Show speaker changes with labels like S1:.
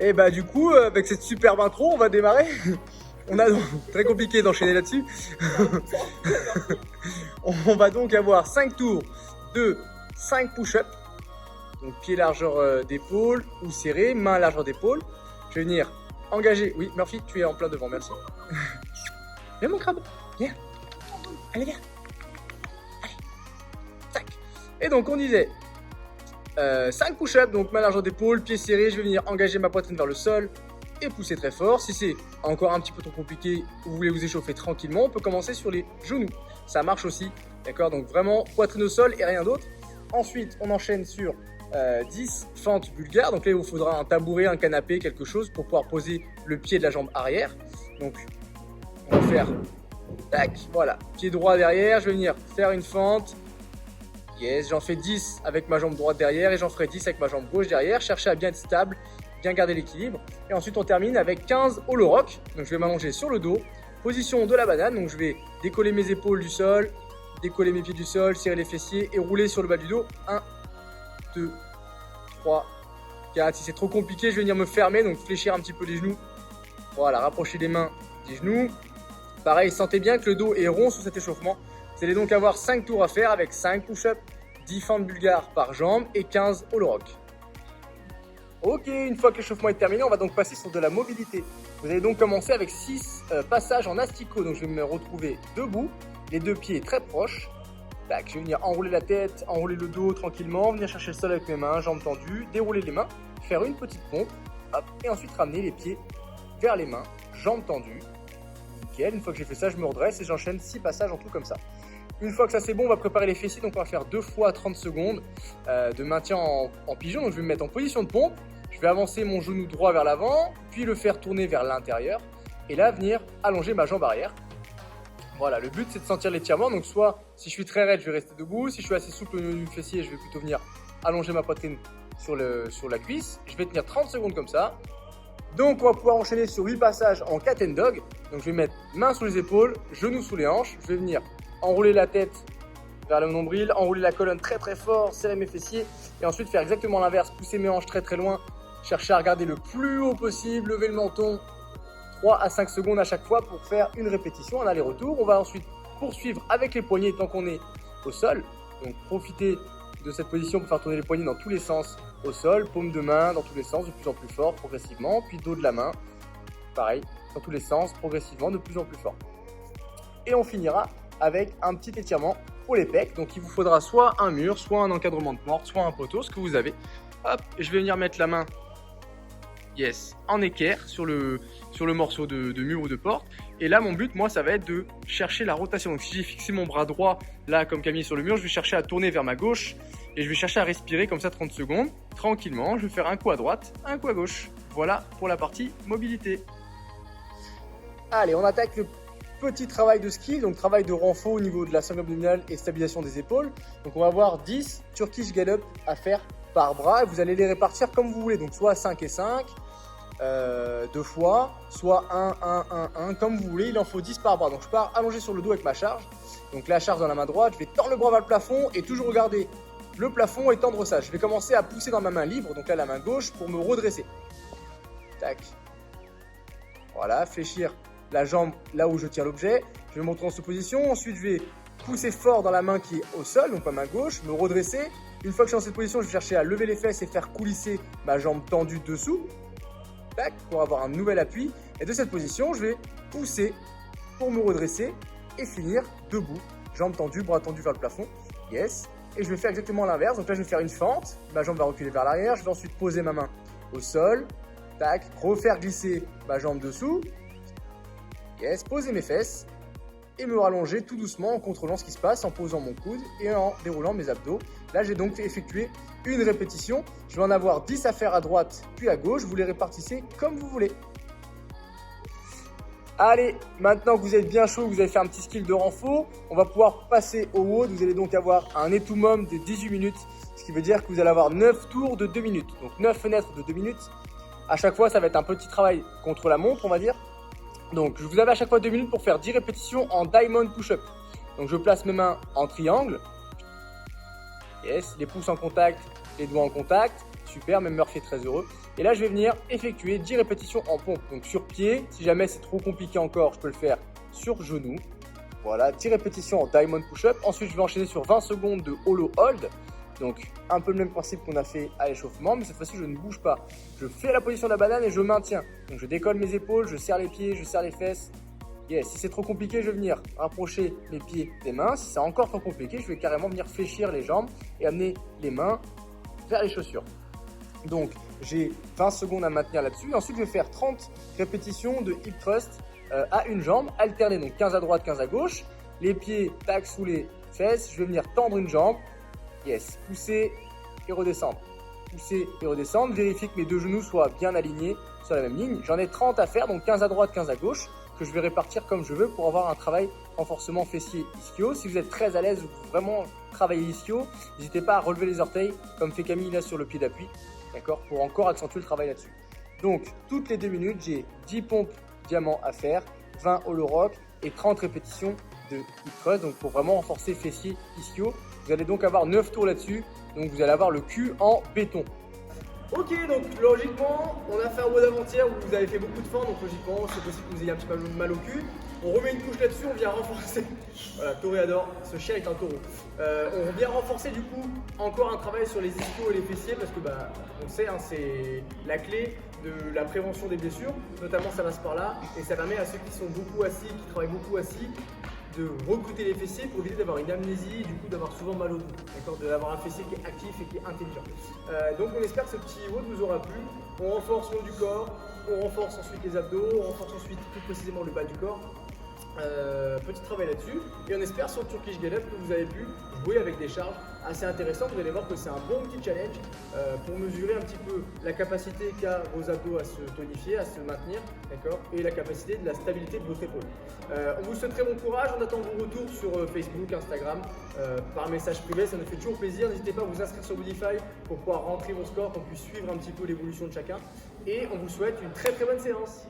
S1: Et bah du coup, avec cette superbe intro, on va démarrer. On a donc, très compliqué d'enchaîner là-dessus. On va donc avoir 5 tours de 5 push-ups. Donc pied largeur d'épaule ou serré, main largeur d'épaule. Je vais venir engager. Oui, Murphy, tu es en plein devant, merci. Viens mon crabe, viens. Allez, viens. Allez, tac. Et donc on disait 5 push-ups, donc main largeur d'épaule, pied serré. Je vais venir engager ma poitrine vers le sol et pousser très fort. Si c'est encore un petit peu trop compliqué, vous voulez vous échauffer tranquillement, on peut commencer sur les genoux. Ça marche aussi, d'accord? Donc vraiment poitrine au sol et rien d'autre. Ensuite, on enchaîne sur 10 fentes bulgares. Donc là, il vous faudra un tabouret, un canapé, quelque chose pour pouvoir poser le pied de la jambe arrière. Donc, on va faire tac, voilà, pied droit derrière. Je vais venir faire une fente. Yes, j'en fais 10 avec ma jambe droite derrière et j'en ferai 10 avec ma jambe gauche derrière. Cherchez à bien être stable, bien garder l'équilibre. Et ensuite, on termine avec 15 hollow rock. Donc, je vais m'allonger sur le dos. Position de la banane. Donc, je vais décoller mes épaules du sol, décoller mes pieds du sol, serrer les fessiers et rouler sur le bas du dos. 1, 2, 3, 4. Si c'est trop compliqué, je vais venir me fermer. Donc, fléchir un petit peu les genoux. Voilà, rapprocher les mains des genoux. Pareil, sentez bien que le dos est rond sur cet échauffement. Vous allez donc avoir 5 tours à faire avec 5 push-ups, 10 fentes bulgares par jambe et 15 hollow rock. Ok, une fois que l'échauffement est terminé, on va donc passer sur de la mobilité. Vous allez donc commencer avec 6 passages en asticot. Donc je vais me retrouver debout, les deux pieds très proches. Tac, je vais venir enrouler la tête, enrouler le dos tranquillement, venir chercher le sol avec mes mains, jambes tendues, dérouler les mains, faire une petite pompe, hop, et ensuite ramener les pieds vers les mains, jambes tendues. Nickel, une fois que j'ai fait ça, je me redresse et j'enchaîne 6 passages en tout comme ça. Une fois que ça c'est bon, on va préparer les fessiers. Donc on va faire 2 fois 30 secondes de maintien en pigeon. Donc je vais me mettre en position de pompe. Je vais avancer mon genou droit vers l'avant, puis le faire tourner vers l'intérieur. Et là, venir allonger ma jambe arrière. Voilà, le but c'est de sentir l'étirement. Donc soit si je suis très raide, je vais rester debout. Si je suis assez souple au niveau du fessier, je vais plutôt venir allonger ma poitrine sur la cuisse. Je vais tenir 30 secondes comme ça. Donc on va pouvoir enchaîner sur 8 passages en cat and dog. Donc je vais mettre main sous les épaules, genoux sous les hanches. Je vais venir enrouler la tête vers le nombril, enrouler la colonne très très fort, serrer mes fessiers et ensuite faire exactement l'inverse, pousser mes hanches très très loin, chercher à regarder le plus haut possible, lever le menton 3 à 5 secondes à chaque fois pour faire une répétition, un aller-retour. On va ensuite poursuivre avec les poignets tant qu'on est au sol. Donc profitez de cette position pour faire tourner les poignets dans tous les sens au sol, paume de main dans tous les sens de plus en plus fort progressivement, puis dos de la main, pareil, dans tous les sens progressivement de plus en plus fort. Et on finira avec un petit étirement pour les pecs. Donc il vous faudra soit un mur, soit un encadrement de porte, soit un poteau, ce que vous avez. Hop, et je vais venir mettre la main en équerre sur le morceau de mur ou de porte. Et là, mon but, moi, ça va être de chercher la rotation. Donc si j'ai fixé mon bras droit, là, comme Camille sur le mur, je vais chercher à tourner vers ma gauche et je vais chercher à respirer comme ça 30 secondes. Tranquillement, je vais faire un coup à droite, un coup à gauche. Voilà pour la partie mobilité. Allez, on attaque le petit travail de skill, donc travail de renfort au niveau de la sangle abdominale et stabilisation des épaules. Donc on va avoir 10 Turkish Get-Up à faire par bras et vous allez les répartir comme vous voulez. Donc soit 5 et 5, 2 fois, soit 1, comme vous voulez. Il en faut 10 par bras. Donc je pars allongé sur le dos avec ma charge. Donc la charge dans la main droite, je vais tendre le bras vers le plafond et toujours regarder le plafond et tendre ça. Je vais commencer à pousser dans ma main libre, donc là la main gauche, pour me redresser. Tac. Voilà, fléchir la jambe là où je tiens l'objet. Je vais me retrouver en cette position. Ensuite, je vais pousser fort dans la main qui est au sol, donc ma main gauche, me redresser. Une fois que je suis dans cette position, je vais chercher à lever les fesses et faire coulisser ma jambe tendue dessous. Tac, pour avoir un nouvel appui. Et de cette position, je vais pousser pour me redresser et finir debout. Jambes tendues, bras tendus vers le plafond. Yes. Et je vais faire exactement l'inverse. Donc là, je vais faire une fente. Ma jambe va reculer vers l'arrière. Je vais ensuite poser ma main au sol. Tac, refaire glisser ma jambe dessous. Yes, poser mes fesses et me rallonger tout doucement en contrôlant ce qui se passe, en posant mon coude et en déroulant mes abdos. Là, j'ai donc effectué une répétition. Je vais en avoir 10 à faire à droite puis à gauche. Vous les répartissez comme vous voulez. Allez, maintenant que vous êtes bien chaud, que vous avez fait un petit skill de renfort, on va pouvoir passer au WOD. Vous allez donc avoir un ETOMOM de 18 minutes, ce qui veut dire que vous allez avoir 9 tours de 2 minutes. Donc 9 fenêtres de 2 minutes. À chaque fois, ça va être un petit travail contre la montre, on va dire. Donc, je vous avais à chaque fois 2 minutes pour faire 10 répétitions en diamond push-up. Donc, je place mes mains en triangle. Yes, les pouces en contact, les doigts en contact. super, même Murphy est très heureux. Et là, je vais venir effectuer 10 répétitions en pompe. Donc sur pied, si jamais c'est trop compliqué encore, je peux le faire sur genou. Voilà, 10 répétitions en diamond push-up. Ensuite, je vais enchaîner sur 20 secondes de hollow hold. Donc un peu le même principe qu'on a fait à l'échauffement, mais cette fois-ci, je ne bouge pas. Je fais la position de la banane et je maintiens. Donc je décolle mes épaules, je serre les pieds, je serre les fesses. Yes. Si c'est trop compliqué, je vais venir rapprocher les pieds des mains. Si c'est encore trop compliqué, je vais carrément venir fléchir les jambes et amener les mains vers les chaussures. Donc, j'ai 20 secondes à maintenir là-dessus. Ensuite, je vais faire 30 répétitions de hip thrust à une jambe, alternée. Donc, 15 à droite, 15 à gauche. Les pieds, tac, sous les fesses. Je vais venir tendre une jambe. Yes. Pousser et redescendre. Pousser et redescendre. Vérifier que mes deux genoux soient bien alignés sur la même ligne. J'en ai 30 à faire, donc 15 à droite, 15 à gauche, que je vais répartir comme je veux pour avoir un travail renforcement fessier ischio. Si vous êtes très à l'aise ou vraiment travailler ischio, n'hésitez pas à relever les orteils comme fait Camille là sur le pied d'appui, d'accord, pour encore accentuer le travail là-dessus. Donc toutes les 2 minutes, j'ai 10 pompes diamant à faire, 20 hollow rock et 30 répétitions de hip thrust, donc pour vraiment renforcer fessier ischio. Vous allez donc avoir 9 tours là-dessus, donc vous allez avoir le cul en béton. Ok, donc logiquement, on a fait un WOD avant-hier où vous avez fait beaucoup de fentes, donc logiquement, c'est possible que vous ayez un petit peu mal au cul. On remet une couche là-dessus, on vient renforcer. Voilà, Toréador, ce chien est un taureau. On vient renforcer du coup encore un travail sur les ischios et les fessiers parce que on sait, hein, c'est la clé de la prévention des blessures. Notamment, ça passe par là et ça permet à ceux qui sont beaucoup assis, qui travaillent beaucoup assis, de recruter les fessiers pour éviter d'avoir une amnésie et du coup d'avoir souvent mal au dos, d'accord, d'avoir un fessier qui est actif et qui est intelligent. Donc on espère que ce petit WOD vous aura plu. On renforce le haut du corps, on renforce ensuite les abdos, on renforce ensuite plus précisément le bas du corps. Petit travail là-dessus et on espère sur le Turkish Get Up que vous avez pu jouer avec des charges assez intéressantes. Vous allez voir que c'est un bon petit challenge pour mesurer un petit peu la capacité qu'a vos abdos à se tonifier, à se maintenir, d'accord, et la capacité de la stabilité de votre épaule. On vous souhaite très bon courage, on attend vos retours sur Facebook, Instagram, par message privé, ça nous fait toujours plaisir. N'hésitez pas à vous inscrire sur Woodify pour pouvoir rentrer vos scores, qu'on puisse suivre un petit peu l'évolution de chacun et on vous souhaite une très très bonne séance.